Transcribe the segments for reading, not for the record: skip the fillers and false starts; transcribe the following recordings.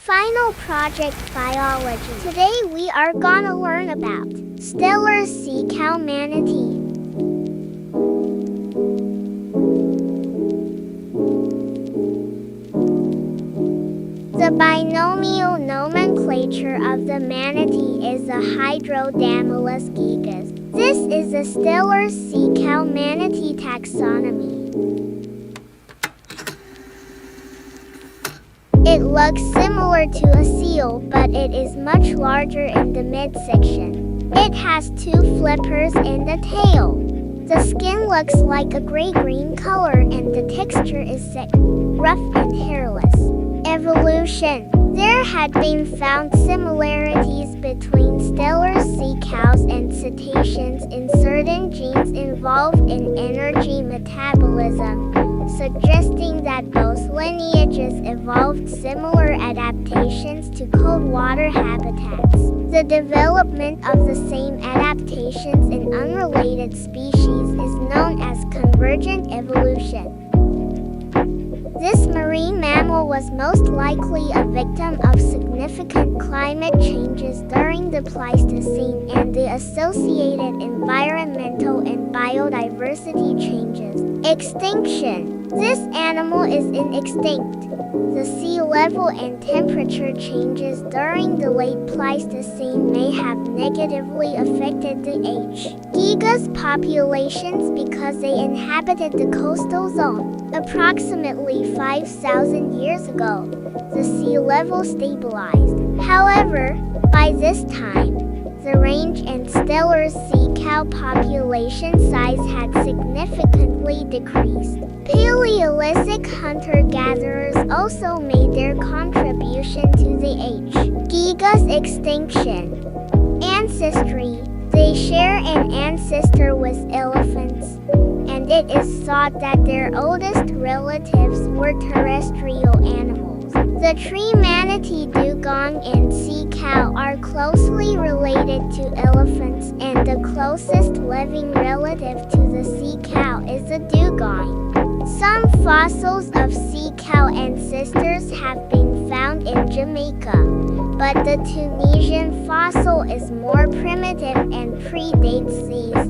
Final project biology. Today we are gonna learn about Steller sea cow manatee. The binomial nomenclature of the manatee is the Hydrodamylus gigas. This is the Steller sea cow manatee taxonomy. It looks similar to a seal, but it is much larger in the midsection. It has two flippers in the tail. The skin looks like a gray-green color and the texture is thick, rough and hairless. Evolution. There had been found similarities between Steller sea cows and cetaceans in certain genes involved in energy metabolism, suggesting that both lineages evolved similar adaptations to cold water habitats. The development of the same adaptations in unrelated species is known as convergent evolution. This marine mammal was most likely a victim of significant climate changes during the Pleistocene and the associated environmental and biodiversity changes. Extinction. This animal is extinct. The sea level and temperature changes during the late Pleistocene may have negatively affected the H. gigas populations because they inhabited the coastal zone. Approximately 5,000 years ago, the sea level stabilized. However, by this time, the range and Steller sea cow population size had significantly decreased. Paleolithic hunter-gatherers also made their contribution to the H. gigas extinction. Ancestry. They share an ancestor with elephants, and it is thought that their oldest relatives were terrestrial animals. The tree manatee, dugong, and sea cow are closely related to elephants, and the closest living relative to the sea cow is the dugong. Some fossils of sea cow ancestors have been found in Jamaica, but the Tunisian fossil is more primitive and predates these,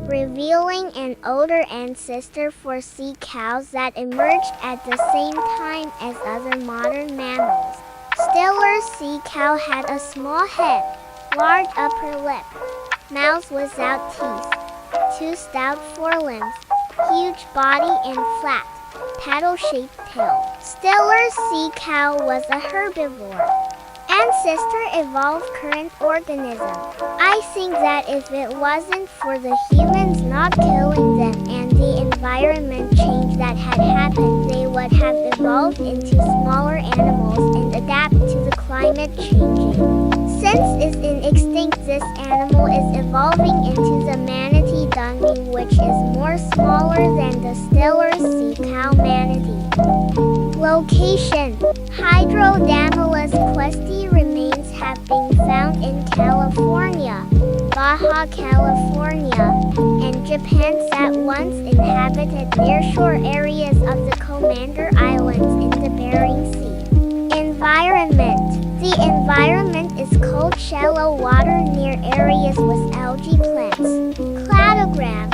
revealing an older ancestor for sea cows that emerged at the same time as other modern mammals. Steller sea cow had a small head, large upper lip, mouth without teeth, two stout forelimbs, huge body and flat, paddle-shaped tail. Steller sea cow was a herbivore. Ancestor evolved current organism. I think that if it wasn't for the humans not killing them and the environment change that had happened, they would have evolved into smaller animals and adapt to the climate changing. Since it's extinct, this animal is evolving into the manatee dugong, which is more smaller than the Steller sea cow manatee. Location. Hydrodamylus questi remains have been found in California, Baja California, and Japan that once inhabited nearshore areas of the Commander Islands in the Bering Sea. Environment. The environment is cold, shallow water near areas with algae plants. Cladogram.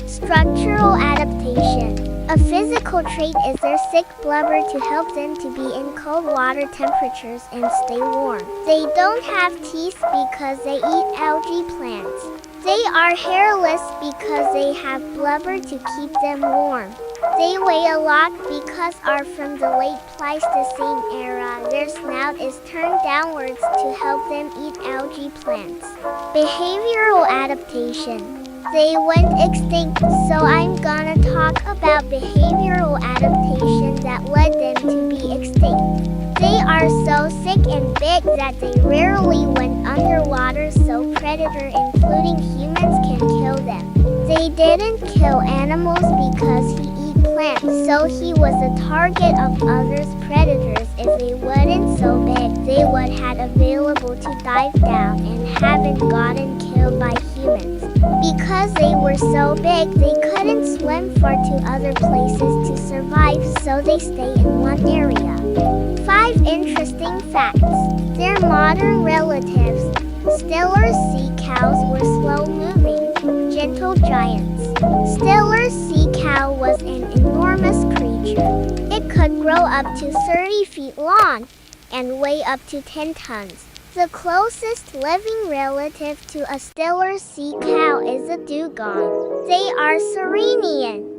Structural adaptation. A physical trait is their thick blubber to help them to be in cold water temperatures and stay warm. They don't have teeth because they eat algae plants. They are hairless because they have blubber to keep them warm. They weigh a lot because are from the late Pleistocene era. Their snout is turned downwards to help them eat algae plants. Behavioral adaptation. They went extinct, so I'm gonna talk about behavioral adaptation that led them to be extinct. They are so thick and big that they rarely went underwater, so predators, including humans, can kill them. They didn't kill animals because he eat plants, so he was a target of others' predators. If they weren't so big, they would have available to dive down and haven't gotten killed by humans. Because they were so big, they couldn't swim far to other places to survive, so they stay in one area. Interesting facts. Their modern relatives, Steller sea cows, were slow-moving, gentle giants. Steller's sea cow was an enormous creature. It could grow up to 30 feet long and weigh up to 10 tons. The closest living relative to a Steller sea cow is a dugong. They are Sirenian.